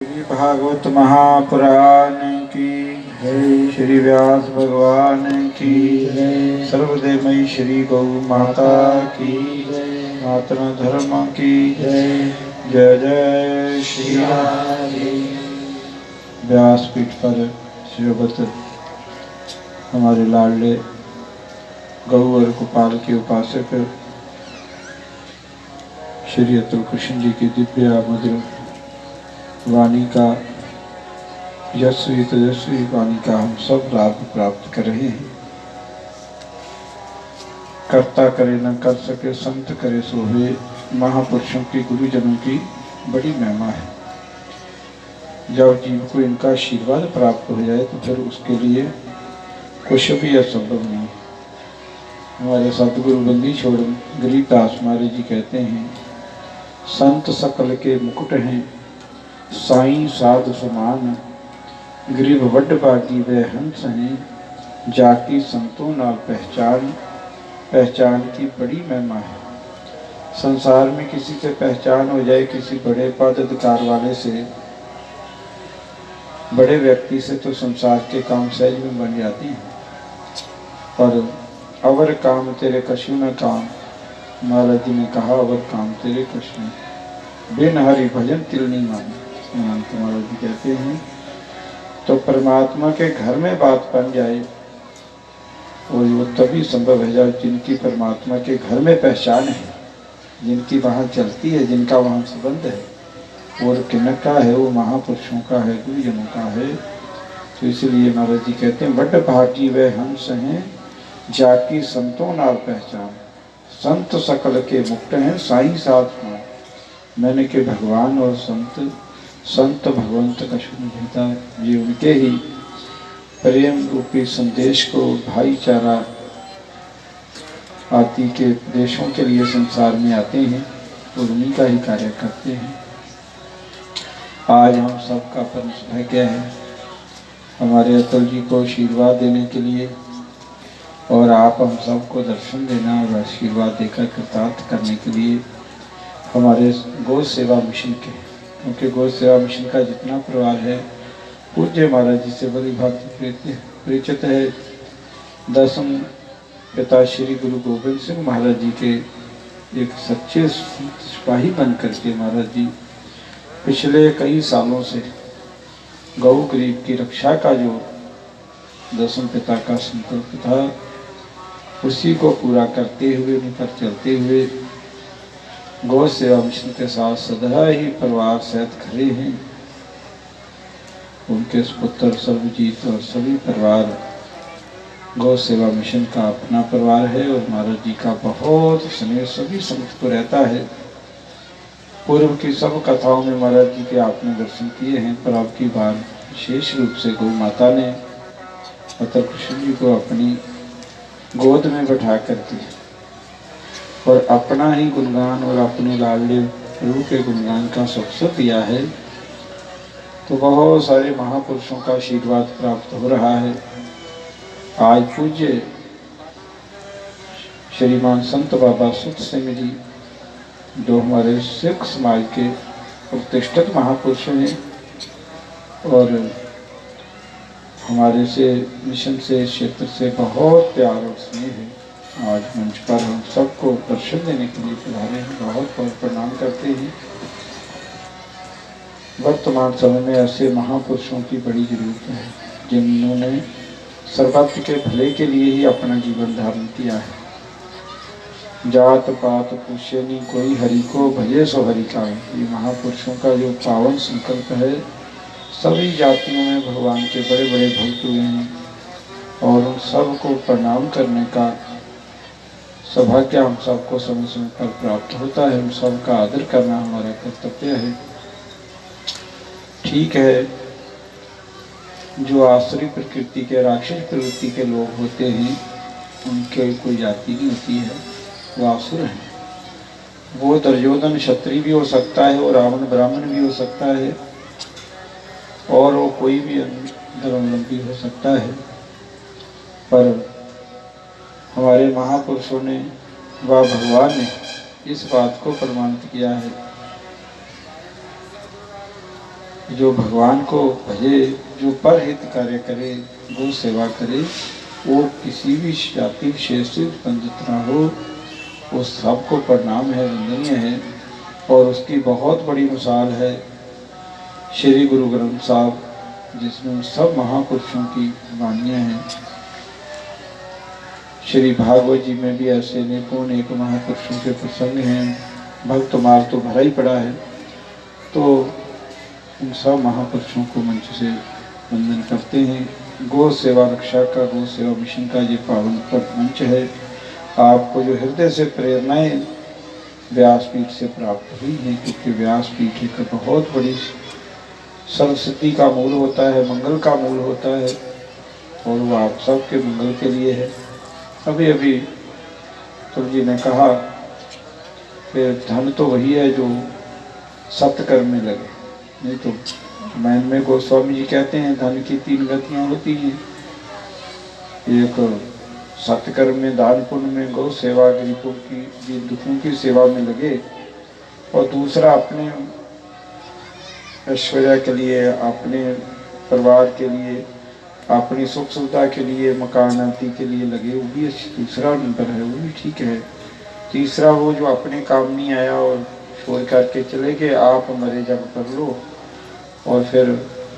श्री भागवत महापुराण की जय। श्री व्यास भगवान की जय। सर्वदेवमयी श्री गौ माता की जय। सनातन धर्म की जय। जय जय श्री राम। व्यासपीठ पर श्रीवत हमारे लाडले गौ और गोपाल के उपासक श्री अतुल कृष्ण जी की दिव्य मधुर वाणी का यशस्वी तेजस्वी वाणी का हम सब लाभ प्राप्त कर रहे हैं। कर्ता करे न कर सके संत करे सो हुए। महापुरुषों की गुरुजनों की बड़ी महिमा है। जब जीव को इनका आशीर्वाद प्राप्त हो जाए तो फिर उसके लिए कुछ भी असंभव नहीं है। हमारे सतगुरु बंदी छोड़ गरीबदास महाराज जी कहते हैं, संत सकल के मुकुट हैं साईं साध समान। गरीब वड बागी वे हंस हैं जाकी संतों नाल पहचान। पहचान की बड़ी महिमा है। संसार में किसी से पहचान हो जाए, किसी बड़े पद अधिकार वाले से, बड़े व्यक्ति से, तो संसार के काम सहज में बन जाती हैं। पर अवर काम तेरे कछु न काम, महाराज जी ने कहा अवर काम तेरे कछु न, बिन हरि भजन तिल नहीं माने। महाराज जी कहते हैं तो परमात्मा के घर में बात बन जाए और वो तभी संभव है जब जिनकी परमात्मा के घर में पहचान है, जिनकी वहाँ चलती है, जिनका वहाँ संबंध है और किनका है, वो महापुरुषों का है, गुरुजनों का है। तो इसलिए महाराज जी कहते हैं बड़ भागी वे हंस हैं जाकी संतों नाल पहचान। संत सकल के मुक्त हैं साईं साथ मान। मैंने के भगवान और संत भगवंत का शुभ देता है। ये उनके ही प्रेम रूपी संदेश को भाईचारा आदि के देशों के लिए संसार में आते हैं और उन्हीं का ही कार्य करते हैं। आज हम सबका परम सौभाग्य है हमारे अतुल जी को आशीर्वाद देने के लिए और आप हम सबको दर्शन देना और आशीर्वाद देकर कृतार्थ करने के लिए हमारे गौ सेवा मिशन के, क्योंकि गौ सेवा मिशन का जितना परिवार है पूज्य महाराज जी से बड़ी भांति परिचित है। दसम पिता श्री गुरु गोविंद सिंह महाराज जी के एक सच्चे सिपाही बन करके महाराज जी पिछले कई सालों से गौ गरीब की रक्षा का जो दसम पिता का संकल्प था उसी को पूरा करते हुए, उन पर चलते हुए गौ सेवा मिशन के साथ सदा ही परिवार सहित खड़े हैं। उनके पुत्र सर्वजीत और सभी परिवार गौ सेवा मिशन का अपना परिवार है और महाराज जी का बहुत स्नेह सभी संत को रहता है। पूर्व की सब कथाओं में महाराज जी के आपने दर्शन किए हैं, पर अब की बार विशेष रूप से गौ माता ने अतुल कृष्ण जी को अपनी गोद में बैठा करके और अपना ही गुणगान और अपने लाडले प्रभु के गुणगान का अवसर दिया है। तो बहुत सारे महापुरुषों का आशीर्वाद प्राप्त हो रहा है। आज पूज्य श्रीमान संत बाबा सुत सिंह जी जो हमारे सिख समाज के प्रतिष्ठित महापुरुष हैं और हमारे से मिशन से क्षेत्र से बहुत प्यार और स्नेह है, आज मंच पर हम सबको दर्शन देने के लिए पधारे हैं। बहुत बहुत प्रणाम करते हैं। वर्तमान समय में ऐसे महापुरुषों की बड़ी जरूरत है जिन्होंने सर्वत्र के भले के लिए ही अपना जीवन धारण किया है। जात पात पूछे नहीं कोई, हरि को भजे सो हरि का। ये महापुरुषों का जो पावन संकल्प है, सभी जातियों में भगवान के बड़े बड़े भक्त हुए हैं और उन सबको प्रणाम करने का सौभाग्य हम सबको समय समय पर प्राप्त होता है। हम सबका आदर करना हमारा कर्तव्य है। ठीक है, जो आसुरी प्रकृति के, राक्षस प्रवृत्ति के लोग होते हैं उनके कोई जाति नहीं होती है, वो आसुर हैं। वो दुर्योधन क्षत्रिय भी हो सकता है और रावण ब्राह्मण भी हो सकता है और वो कोई भी धर्मावलंबी हो सकता है। पर हमारे महापुरुषों ने व भगवान ने इस बात को प्रमाणित किया है जो भगवान को भजे, जो परहित कार्य करे, गौ सेवा करे, वो किसी भी जाति विशेष से उत्पन्न ना हो, वो सबको प्रणाम है, वंदनीय है। और उसकी बहुत बड़ी मिसाल है श्री गुरु ग्रंथ साहब, जिसमें सब महापुरुषों की वाणियाँ हैं। श्री भागवत जी में भी ऐसे अनेकों अनेक महापुरुषों के प्रसंग हैं। भक्त मार्ग तो भरा ही पड़ा है। तो उन सब महापुरुषों को मंच से वंदन करते हैं। गौ सेवा रक्षा का, गौ सेवा मिशन का ये पावन मंच है। आपको जो हृदय से प्रेरणाएं व्यासपीठ से प्राप्त हुई हैं, क्योंकि व्यासपीठ एक बहुत बड़ी सर्वसिद्धि का मूल होता है, मंगल का मूल होता है, और वो आप सबके मंगल के लिए है। अभी अभी तुलसी जी ने कहा कि धन तो वही है जो सत्कर्म में लगे, नहीं तो रामायण में गोस्वामी जी कहते हैं धन की 3 गतियाँ होती हैं। एक सत्कर्म में, दान पुण्य में, गौ सेवा, गरीबों की, दुखों की सेवा में लगे, और दूसरा अपने ऐश्वर्य के लिए, अपने परिवार के लिए, अपनी सुख सुविधा के लिए, मकान आदि के लिए लगे, वो भी दूसरा नंबर है, वो भी ठीक है। तीसरा वो जो अपने काम नहीं आया और छोड़ करके चले गए, आप मरे जब कर लो, और फिर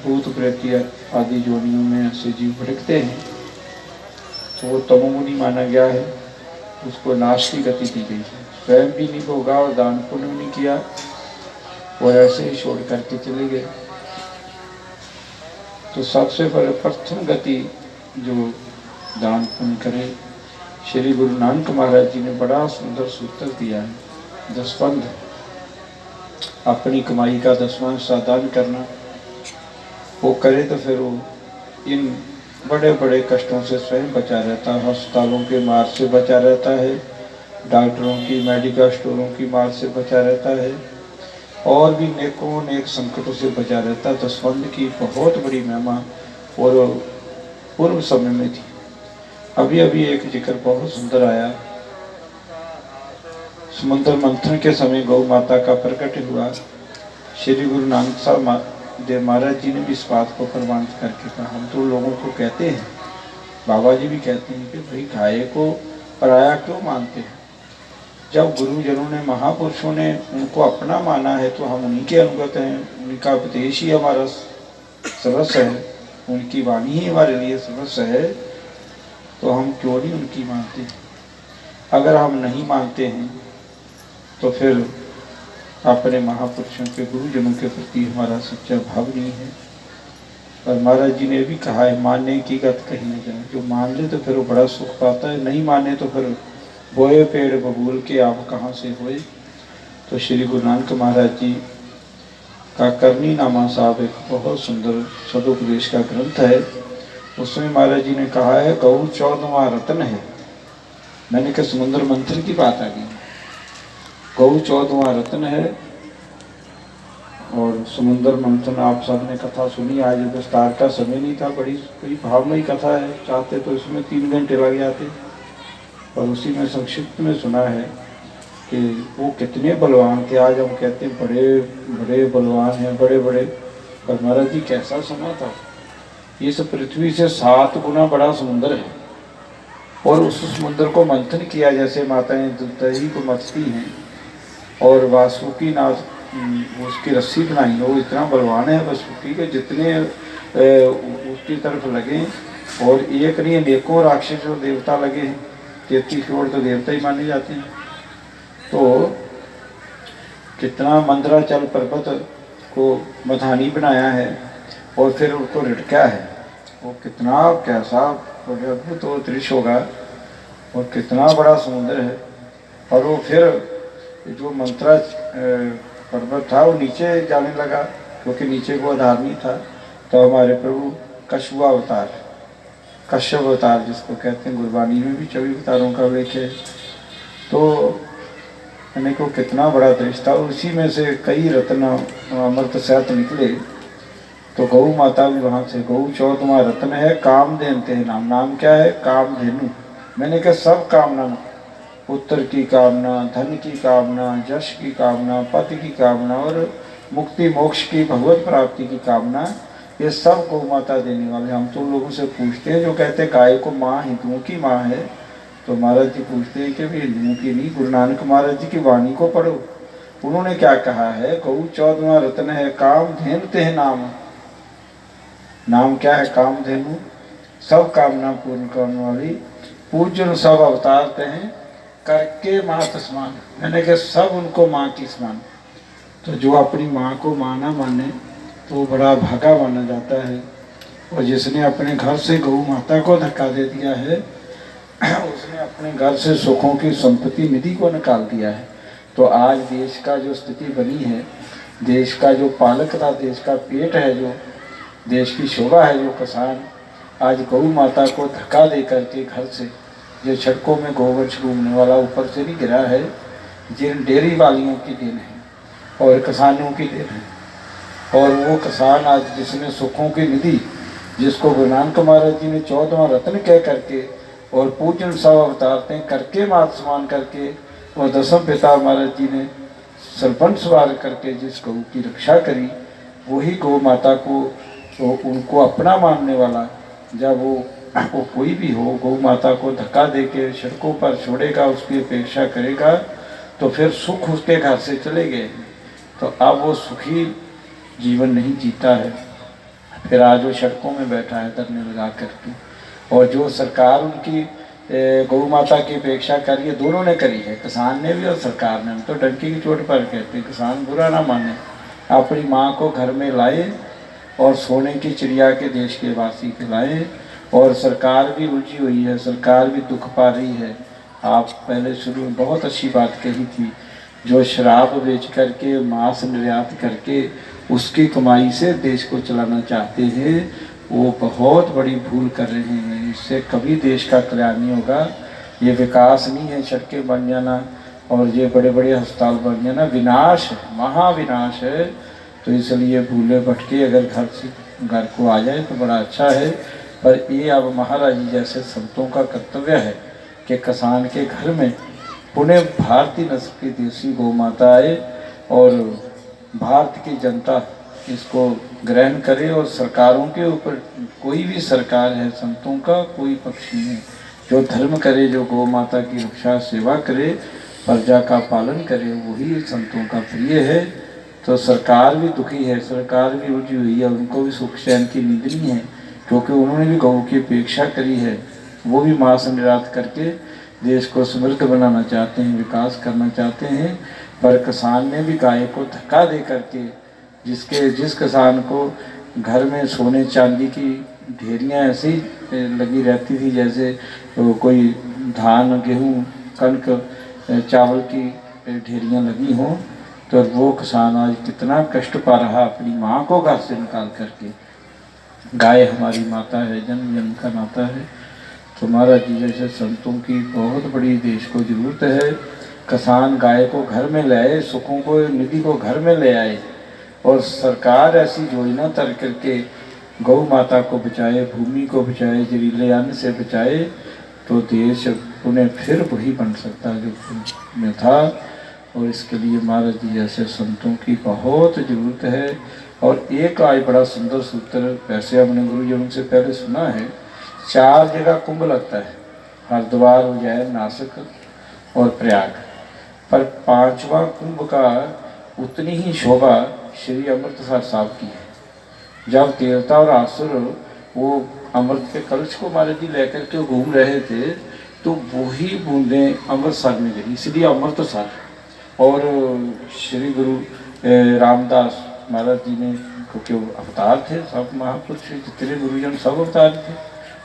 भूत प्रेत आदि जोनियों में ऐसे जीव भटकते हैं, तो वो तमोगुनी माना गया है, उसको नाश की गति दी गई है। स्वयं भी नहीं भोगा और दान पुण्य नहीं किया, और ऐसे ही छोड़ करके चले गए। तो सबसे प्रथम गति जो दान पुण्य करे, श्री गुरु नानक महाराज जी ने बड़ा सुंदर सूत्र दिया है। 10 पंथ, अपनी कमाई का 10वां हिस्सा दान करना, वो करे तो फिर वो इन बड़े बड़े कष्टों से स्वयं बचा रहता है। अस्पतालों के मार से बचा रहता है, डॉक्टरों की, मेडिकल स्टोरों की मार से बचा रहता है, और भी नेकों नेक संकटों से बचा रहता है। 10 पंथ की बहुत बड़ी महिमा और पूर्व समय में थी। अभी अभी एक जिक्र बहुत सुंदर आया, समुद्र मंथन के समय गौ माता का प्रकट हुआ। श्री गुरु नानक साहब देव महाराज जी ने भी इस बात को प्रमाणित करके कहा। हम तो लोगों को कहते हैं, बाबा जी भी कहते हैं कि भाई गाय को पराया क्यों मानते हैं। जब गुरुजनों ने, महापुरुषों ने उनको अपना माना है, तो हम उन्हीं के अनुगत हैं, उनका उपदेश ही हमारा सर्वस्व है, उनकी वाणी ही हमारे लिए सर्वस्व है, तो हम क्यों नहीं उनकी मानते। अगर हम नहीं मानते हैं तो फिर अपने महापुरुषों के, गुरुजनों के प्रति हमारा सच्चा भाव नहीं है। और महाराज जी ने भी कहा है, मानने की गत कहीं न जाए। जो मान ले तो फिर वो बड़ा सुख पाता है, नहीं माने तो फिर बोए पेड़ बबूल के आप कहाँ से हुए। तो श्री गुरु नानक महाराज जी का करनी नामा साहब एक बहुत सुंदर सदुपदेश का ग्रंथ है। उसमें महाराज जी ने कहा है, गौ 14वां रत्न है। मैंने कहा समुद्र मंथन की बात आ गई। गौ 14वां रत्न है, और समुद्र मंथन आप सबने कथा सुनी। आज विस्तार का समय नहीं था, बड़ी कोई भावमयी कथा है, चाहते तो इसमें 3 घंटे लग जाते, और उसी में संक्षिप्त में सुना है कि वो कितने बलवान थे। आज हम कहते हैं बड़े बड़े बलवान हैं, बड़े बड़े, पर महाराज जी कैसा समय था। इस पृथ्वी से 7 गुना बड़ा समुद्र है, और उस समुद्र को मंथन किया जैसे माताएं दही को मथती हैं, और वासुकी नाथ उसकी रस्सी बनाई, वो इतना बलवान है वासुकी के, जितने उसकी तरफ लगे, और एक नहीं अनेकों राक्षस और देवता लगे हैं। 33 करोड़ तो देवता ही माने जाते हैं। तो कितना मंदराचल पर्वत को मधानी बनाया है, और फिर उसको रिटका है। वो कितना कैसा अद्भुत और दृश्य होगा, और कितना बड़ा समुद्र है। और वो फिर जो मंत्रा पर्वत था वो नीचे जाने लगा, क्योंकि नीचे को आधार नहीं था। तो हमारे प्रभु कछुआ अवतार, कश्यप अवतार जिसको कहते हैं, गुरबानी में भी 24 अवतारों का उल्लेख है। तो मैंने को कितना बड़ा दृश्य था। उसी में से कई रत्न अमृत सहत निकले। तो गौ माता भी वहाँ से, गौ 14वां रत्न है, कामधेनु है नाम। नाम क्या है? कामधेनु। मैंने कहा सब कामना, पुत्र की कामना, धन की कामना, यश की कामना, पति की कामना, और मुक्ति मोक्ष की भगवत प्राप्ति की कामना, ये सब गौ माता देने वाले। हम तो लोगों से पूछते हैं जो कहते हैं गाय को माँ हिंदुओं की माँ है, तो महाराज जी पूछते हैं कि भी हिंदुओं की नहीं, गुरु नानक महाराज जी की वाणी को पढ़ो। उन्होंने क्या कहा है, गौ 14वां रत्न है, काम धेनु ते नाम। नाम क्या है? काम धेनु, सब कामना पूर्ण करने वाली, पूजन सब अवतारते हैं, करके मात समान, मैंने कहा सब उनको माँ की समान। तो जो अपनी माँ को माँ ना माने तो बड़ा भागा माना जाता है, और जिसने अपने घर से गौ माता को धक्का दे दिया है उसने अपने घर से सुखों की संपत्ति निधि को निकाल दिया है। तो आज देश का जो स्थिति बनी है, देश का जो पालक था, देश का पेट है, जो देश की शोभा है, जो किसान, आज गौ माता को धक्का दे करके घर से, जो सड़कों में गोवंश घूमने वाला ऊपर से नहीं गिरा है, जिन डेयरी वालियों की देन है और किसानों की देन है। और वो किसान आज जिसने सुखों की निधि, जिसको गुरु नानक महाराज जी ने 14वां रत्न कह करके और पूजन सब अवतारते करके मात समान करके, और दसम पिता महाराज जी ने सरपंच सवार करके जिस गौ की रक्षा करी, वही गौ माता को, तो उनको अपना मानने वाला, जब वो कोई भी हो गौ माता को धक्का दे के सड़कों पर छोड़ेगा, उसकी अपेक्षा करेगा, तो फिर सुख उसके घर से चले गए। तो अब वो सुखी जीवन नहीं जीता है, फिर आज वो सड़कों में बैठा है धरने लगा करके। और जो सरकार उनकी गौ माता की अपेक्षा करी है, दोनों ने करी है, किसान ने भी और सरकार ने। हम तो डंकी की चोट पर कहते हैं, किसान बुरा ना माने, अपनी माँ को घर में लाए और सोने की चिड़िया के देश के वासी खिलाए। और सरकार भी उलझी हुई है, सरकार भी दुख पा रही है। आप पहले शुरू में बहुत अच्छी बात कही थी, जो शराब बेच करके, मांस निर्यात करके उसकी कमाई से देश को चलाना चाहते हैं, वो बहुत बड़ी भूल कर रहे हैं। इससे कभी देश का कल्याण नहीं होगा। ये विकास नहीं है सड़कें बन जाना और ये बड़े बड़े अस्पताल बन जाना, विनाश है, महाविनाश है। तो इसलिए भूले भटके अगर घर को आ जाए तो बड़ा अच्छा है। पर ये अब महाराज जी जैसे संतों का कर्तव्य है कि किसान के घर में पुण्य भारतीय नस्ल की देसी गौ माता आए और भारत की जनता इसको ग्रहण करे। और सरकारों के ऊपर, कोई भी सरकार है, संतों का कोई पक्ष नहीं है। जो धर्म करे, जो गौ माता की रक्षा सेवा करे, प्रजा का पालन करे, वही संतों का प्रिय है। तो सरकार भी दुखी है, सरकार भी उलझी हुई है, उनको भी सुख चैन की नींद नहीं है, क्योंकि उन्होंने भी गौ की अपेक्षा करी है। वो भी मांस निर्यात करके देश को समृद्ध बनाना चाहते हैं, विकास करना चाहते हैं। पर किसान ने भी गाय को धक्का दे करके, जिस किसान को घर में सोने चांदी की ढेरियाँ ऐसी लगी रहती थी, जैसे कोई धान गेहूँ कणक चावल की ढेरियाँ लगी हों, तो वो किसान आज कितना कष्ट पा रहा अपनी माँ को घर से निकाल करके। गाय हमारी माता है, जन्म जन्म का नाता है। तो महाराज जी जैसे संतों की बहुत बड़ी देश को ज़रूरत है। किसान गाय को घर में ले आए, सुखों को, निधि को घर में ले आए, और सरकार ऐसी योजना तय करके गौ माता को बचाए, भूमि को बचाए, जहरीले अन्न से बचाए, तो देश उन्हें फिर वही बन सकता है जो में था। और इसके लिए महाराज जी जैसे संतों की बहुत ज़रूरत है। और एक आज बड़ा सुंदर सूत्र, वैसे हमने गुरु जी उनसे पहले सुना है, 4 जगह कुंभ लगता है, हरिद्वार, उज्जैन, नासिक और प्रयाग। पर 5वां कुंभ का उतनी ही शोभा श्री अमृतसर साहब की है। जब देवता और आसुर वो अमृत के कलश को महाराज जी लेकर के घूम रहे थे, तो वही बूंदें अमृतसर में गिरी, इसलिए अमृतसर। और श्री गुरु रामदास महाराज जी ने, क्योंकि वो अवतार थे, सब महापुरुष जितने गुरुजन सब अवतार थे,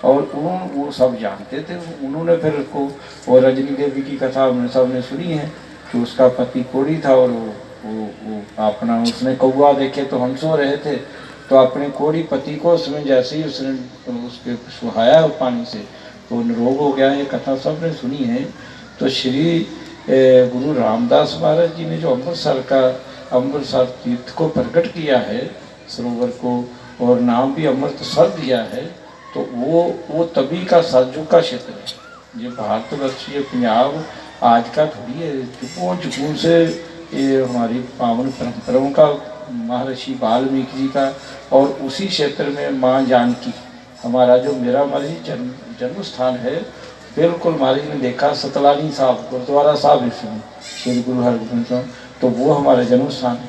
और वो सब जानते थे। उन्होंने फिर उसको, और रजनी देवी की कथा हमने सबने सुनी है कि उसका पति कोढ़ी था, और वो अपना, उसने कौआ देखे तो हम सो रहे थे, तो अपने कोढ़ी पति को उसमें जैसे ही उसने उसके सुहाया पानी से, तो निरोग हो गया। ये कथा सबने सुनी है। तो श्री गुरु रामदास महाराज जी ने जो अमृतसर तीर्थ को प्रकट किया है, सरोवर को, और नाम भी अमृतसर दिया है, तो वो तभी का सतयुग का क्षेत्र है। ये भारतवर्ष, ये पंजाब आज का थोड़ी है। जुगों से ये हमारी पावन परंपराओं का महर्षि वाल्मीकि जी का, और उसी क्षेत्र में माँ जानकी, हमारा जो मेरा महाराज जन्म स्थान है, बिल्कुल महाराज ने देखा सतलानी साहब गुरुद्वारा साहब इसमें श्री गुरु हरगोबिंद साहब, तो वो हमारा जन्म स्थान है।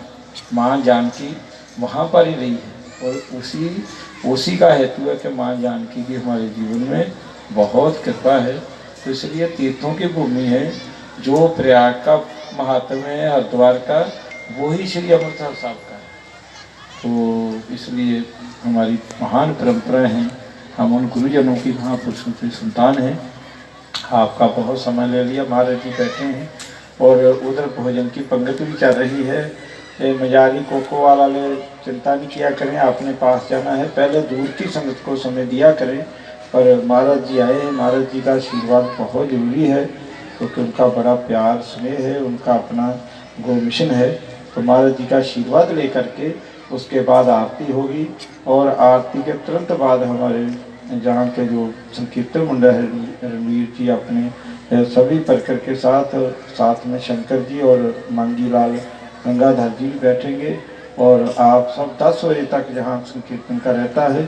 माँ जानकी वहाँ पर ही रही है, और उसी का हेतु है कि माँ जानकी की हमारे जीवन में बहुत कृपा है। तो इसलिए तीर्थों की भूमि है। जो प्रयाग का महात्म है, हरिद्वार का, वही श्री अमृतसर साहब का है। तो इसलिए हमारी महान परंपराएं हैं, हम उन गुरुजनों की महापुरुषों की संतान हैं। आपका बहुत समय ले लिया, महाराज जी बैठे हैं और उधर भोजन की पंक्ति भी चल रही है। मजारी कोको वाला ले चिंता नहीं किया करें, आपने पास जाना है, पहले दूर की संगत को समय दिया करें। पर महाराज जी आए हैं, महाराज जी का आशीर्वाद बहुत जरूरी है, क्योंकि उनका बड़ा प्यार स्नेह है, उनका अपना गो मिशन है। तो महाराज जी का आशीर्वाद लेकर के उसके बाद आरती होगी, और आरती के तुरंत बाद हमारे जहाँ के जो संकीर्तन मंडल है, रणवीर जी अपने सभी परिकर के साथ में शंकर जी और मांगी लाल गंगाधर जी भी बैठेंगे। और आप सब 10 बजे तक जहाँ संकीर्तन का रहता है